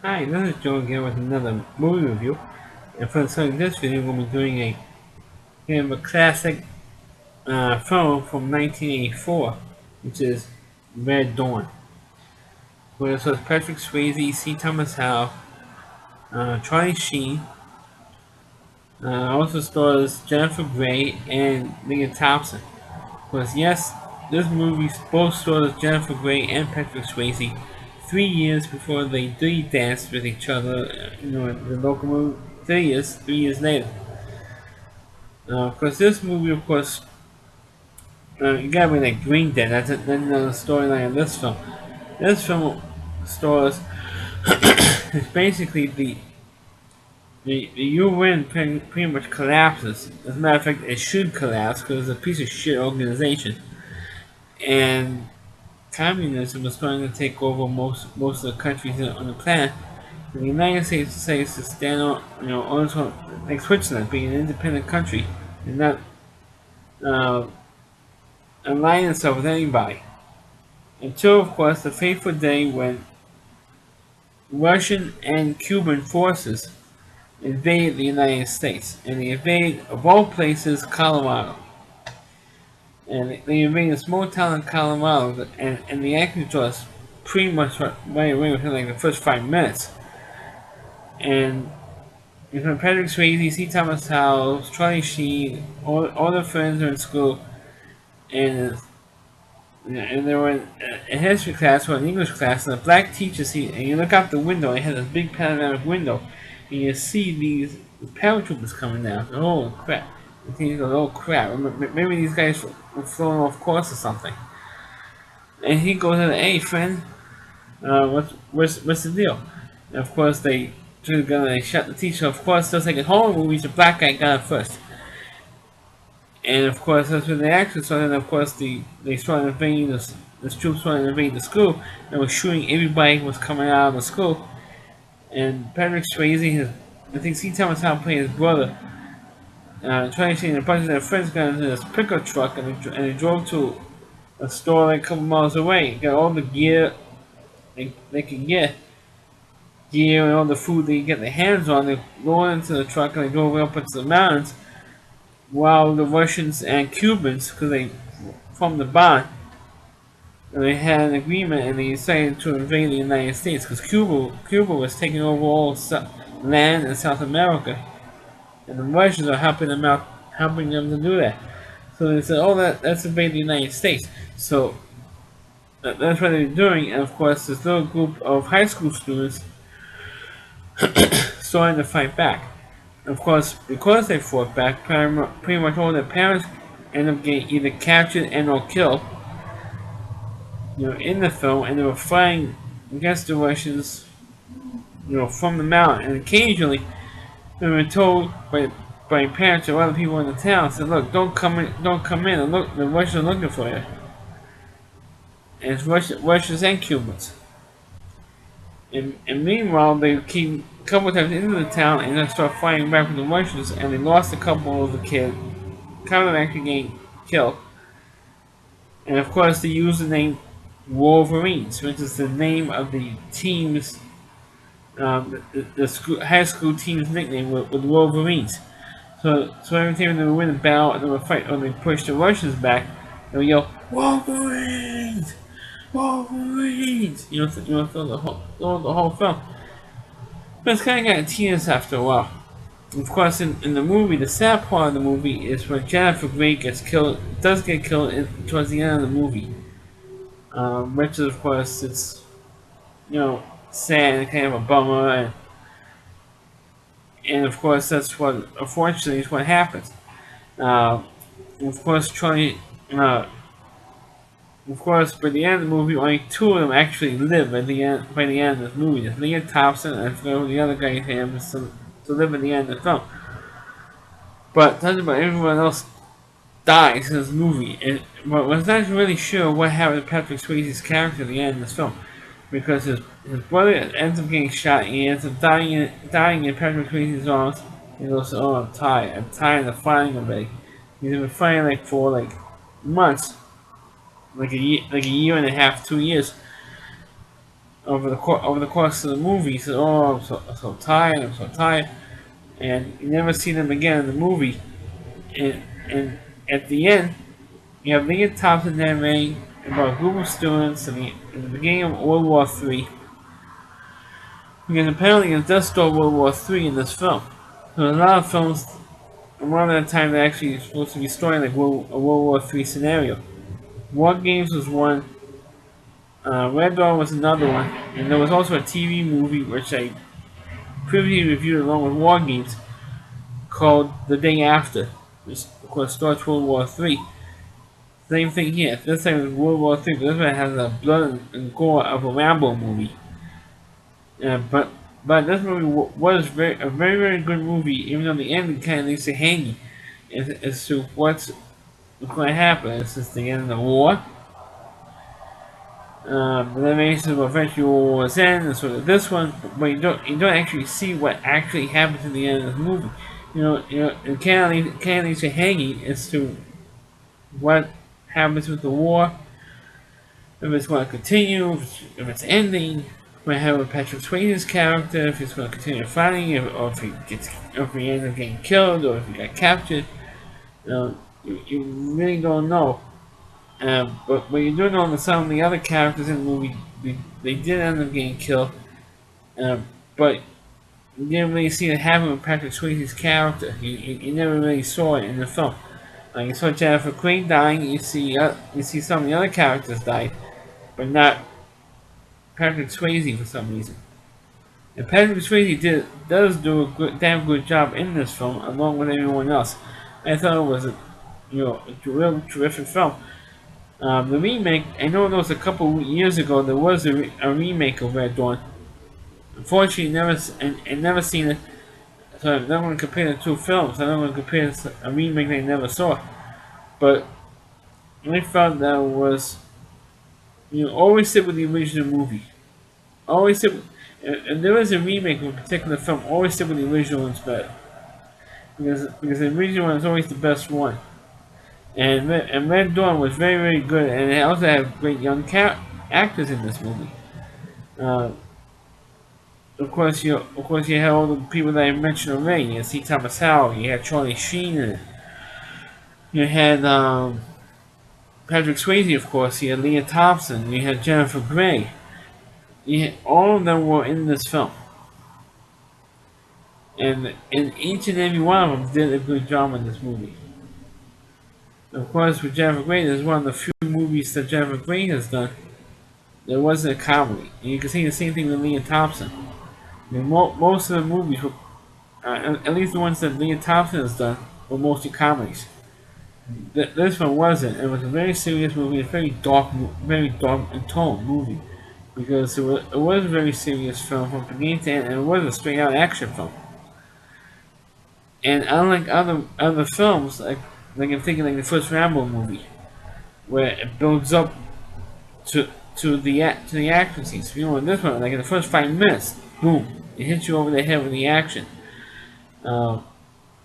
Hi, this is Joe again with another movie review. And for this video, we'll be doing a kind of a classic film from 1984, which is Red Dawn. Where it was Patrick Swayze, C. Thomas Howell, Charlie Sheen. Also stars Jennifer Grey and Leah Thompson. Because yes, this movie both stars Jennifer Grey and Patrick Swayze 3 years before they do dance with each other, in the local movie. 3 years later. Of course, this movie, of course, you gotta be like Green Dead. That's another storyline of this film. This film stars it's basically the UN pretty much collapses. As a matter of fact, it should collapse because it's a piece of shit organization, and communism is going to take over most of the countries on the planet. And the United States decides to stand on, on its own, like Switzerland, being an independent country and not uh, align itself with anybody. Until, of course, the fateful day when Russian and Cuban forces invade the United States. And they invade, of all places, Colorado. And they invade a small town in Colorado, and they actually to us pretty much right away within like the first 5 minutes. And Patrick Swayze, C. Thomas Howell, Charlie Sheen, all the friends are in school, and they were in a history class or an English class, and a black teacher and you look out the window, and it has a big panoramic window, and you see these paratroopers coming down. Oh crap! And he goes, oh crap! Maybe these guys were thrown off course or something. And he goes, hey friend, what's the deal? And of course they drew the gun and they shot the teacher. Of course, just like in horror movies, the black guy got it first. And of course, that's when they actually started. And of course, they started invading the troops started invading the school and was shooting everybody who was coming out of the school. And Patrick Swayze, I think C. Thomas Howell playing his brother, trying to see a bunch of their friends got into this pickup truck and they drove to a store like a couple miles away. Got all the gear they could get, gear and all the food they could get their hands on. They go into the truck and they drove up into the mountains while the Russians and Cubans, because they formed the bond, and they had an agreement and they decided to invade the United States because Cuba was taking over all land in South America, and the Russians are helping them to do that. So they said, "Oh, let's invade the United States." So that's what they're doing, and of course, this little group of high school students starting to fight back. Of course, because they fought back, pretty much all their parents end up getting either captured and or killed, in the film, and they were fighting against the Russians, from the mountain. And occasionally, they were told by parents or other people in the town, said, "Look, don't come in, and look, the Russians are looking for you." And it's Russians and Cubans. And meanwhile, they came a couple of times into the town and then start fighting back with the Russians, and they lost a couple of the kids. Kind of actually getting killed. And of course, they used the name Wolverines, which is the name of the team's, high school team's nickname with Wolverines. So every time they would win a battle and they would fight, or they push the Russians back, they would yell, Wolverines! Wolverines! The whole film. But it's kind of got tedious after a while. Of course, in the movie, the sad part of the movie is when Jennifer Grey does get killed towards the end of the movie. Which is, of course, it's, sad and kind of a bummer, and of course, that's what, unfortunately, is what happens. Uh, of course, of course, by the end of the movie, only two of them actually live by the end of the movie. There's Leah Thompson and I forgot who the other guy's name is to live at the end of the film. But talking about everyone else dies in this movie, but was not really sure what happened to Patrick Swayze's character at the end of this film, because his brother ends up getting shot and he ends up dying in Patrick Swayze's arms. He goes, "Oh, I'm tired of fighting already." He's been fighting for months, like a year and a half, 2 years. over the course of the movie. He says, "Oh, I'm so tired. I'm so tired," and you never see them again in the movie. And at the end, you have Leah Thompson narrating about a group of students in the beginning of World War III. Because apparently it does start World War III in this film. So a lot of films, around that time, they're actually supposed to be storing like a World War III scenario. War Games was one. Red Dawn was another one, and there was also a TV movie which I previously reviewed along with War Games called The Day After, which of course starts World War III. Same thing here. This time it's World War III, but this one has the blood and gore of a Rambo movie. Uh, but but this movie was a very very good movie, even though the ending kind of leaves you hanging as to what's going to happen. Is this the end of the war? The animation will eventually was end, and sort of this one, but you don't actually see what actually happens at the end of the movie. It kind of leaves you hanging as to what happens with the war, if it's going to continue, if it's ending, what happens with Patrick Swayze's character, if he's going to continue fighting, or if he ends up getting killed, or if he got captured. You really don't know. But you do know that some of the other characters in the movie, they did end up getting killed. Um, but you didn't really see it happen with Patrick Swayze's character. You never really saw it in the film. You saw Jennifer Queen dying. You see some of the other characters die, but not Patrick Swayze for some reason. And Patrick Swayze does do a damn good job in this film, along with everyone else. I thought it was a real terrific film. The remake, I know there was a couple years ago. There was a remake of Red Dawn. Unfortunately, never seen it, so I'm not going to compare the two films. I'm not going to compare a remake I never saw. But I felt that was always stick with the original movie. Always stick. And there is a remake of a particular film. Always stick with the original one's better because the original one is always the best one. And Red Dawn was very very good, and it also had great young actors in this movie. Uh, of course, you had all the people that I mentioned already. You had C. Thomas Howell, you had Charlie Sheen, you had Patrick Swayze, of course. You had Leah Thompson, you had Jennifer Grey. All of them were in this film, and each and every one of them did a good job in this movie. Of course, with Jennifer Grey, this is one of the few movies that Jennifer Grey has done. There wasn't a comedy, and you can see the same thing with Leah Thompson. Most of the movies were, at least the ones that Leah Thompson has done, were mostly comedies. This one wasn't. It was a very serious movie, a very dark in tone movie, because it was a very serious film from beginning to end, and it was a straight out action film. And unlike other films, like I'm thinking like the first Rambo movie, where it builds up to the action scenes. In this one, like in the first 5 minutes, boom, it hits you over the head with the action. Uh,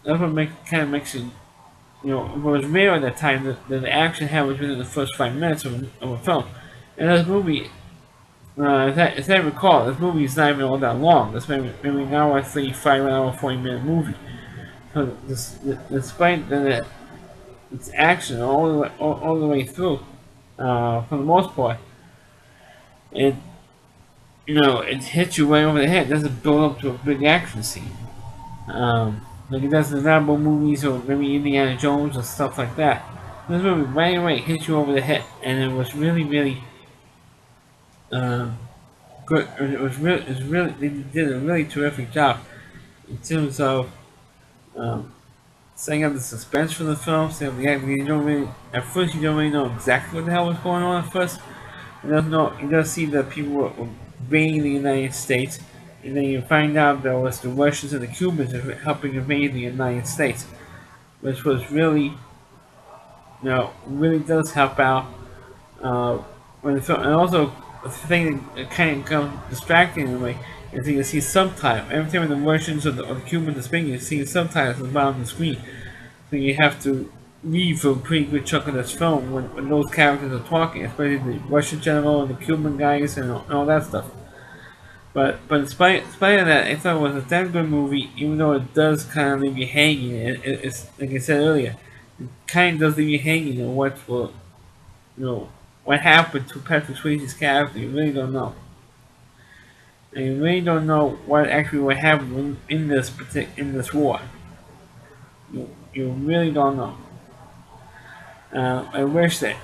that's what kind of makes it. It was rare at that time that the action happens within the first 5 minutes of a film. And this movie, as I recall, this movie is not even all that long. It's maybe an hour 35, an hour 40-minute movie. So despite its action all the way through, for the most part, it it hits you right over the head. It doesn't build up to a big action scene. Like it does in the Rambo movies or maybe Indiana Jones or stuff like that. This movie right away hits you over the head, and it was really, really good. They did a really terrific job in terms of setting up the suspense for the film. So you don't really, at first you don't really know exactly what the hell was going on at first. You don't see that people were invading the United States, and then you find out that it was the Russians and the Cubans helping invade the United States, which was really, really does help out when the film. And also, the thing that kind of becomes distracting in a way is that you see subtitles. Every time the Russians or the Cubans are speaking, you see subtitles at the bottom of the screen. So you have to read for a pretty good chunk of this film when those characters are talking, especially the Russian general and the Cuban guys and all that stuff. But in spite of that, I thought it was a damn good movie, even though it does kind of leave you hanging. It's like I said earlier, it kind of does leave you hanging on you know, what happened to Patrick Swayze's character. You really don't know, and you really don't know what actually what happened in this war. You really don't know. I wish they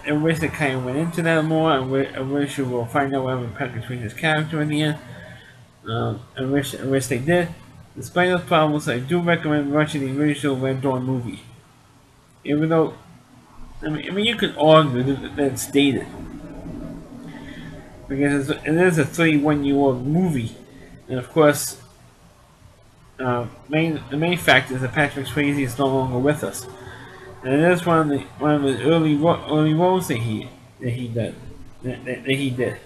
kind of went into that more. I wish you will find out what happened to Patrick Swayze's character in the end. I wish they did. Despite those problems, I do recommend watching the original Red Dawn movie. Even though, I mean, you could argue that it's dated because it is a 31-year-old movie, and of course, the main fact is that Patrick Swayze is no longer with us, and it is one of his early roles that he did that he did.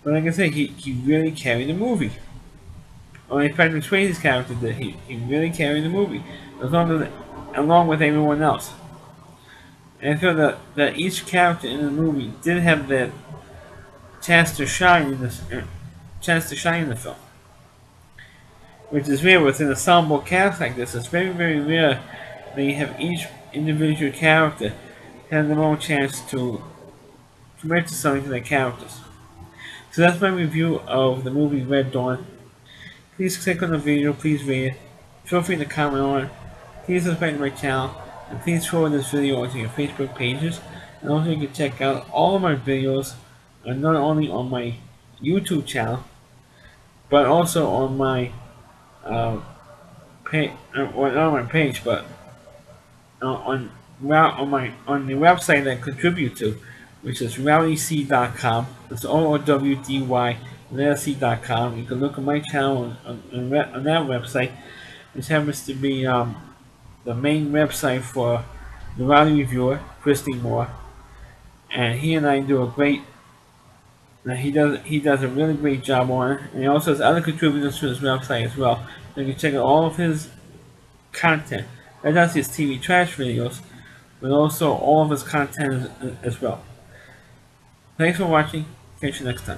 But like I said, he really carried the movie. Only Patrick Swayze's character did. He really carried the movie, along with everyone else. And I feel that each character in the movie did have that chance to shine in this chance to shine in the film, which is rare with an ensemble cast like this. It's very rare that you have each individual character have their own chance to commit to something to their characters. So that's my review of the movie Red Dawn. Please click on the video, please rate it. Feel free to comment on it. Please subscribe to my channel, and please forward this video onto your Facebook pages. And also you can check out all of my videos, not only on my YouTube channel, but also on my page, well, not on my page, but on the website that I contribute to, which is rowdyc.com. It's ROWDY.com. You can look at my channel on that website, which happens to be the main website for the Rowdy Reviewer, Christy Moore, and he and I do a great. He does a really great job on it, and he also has other contributors to his website as well. So you can check out all of his content. Not just his TV trash videos, but also all of his content as well. Thanks for watching. Catch you next time.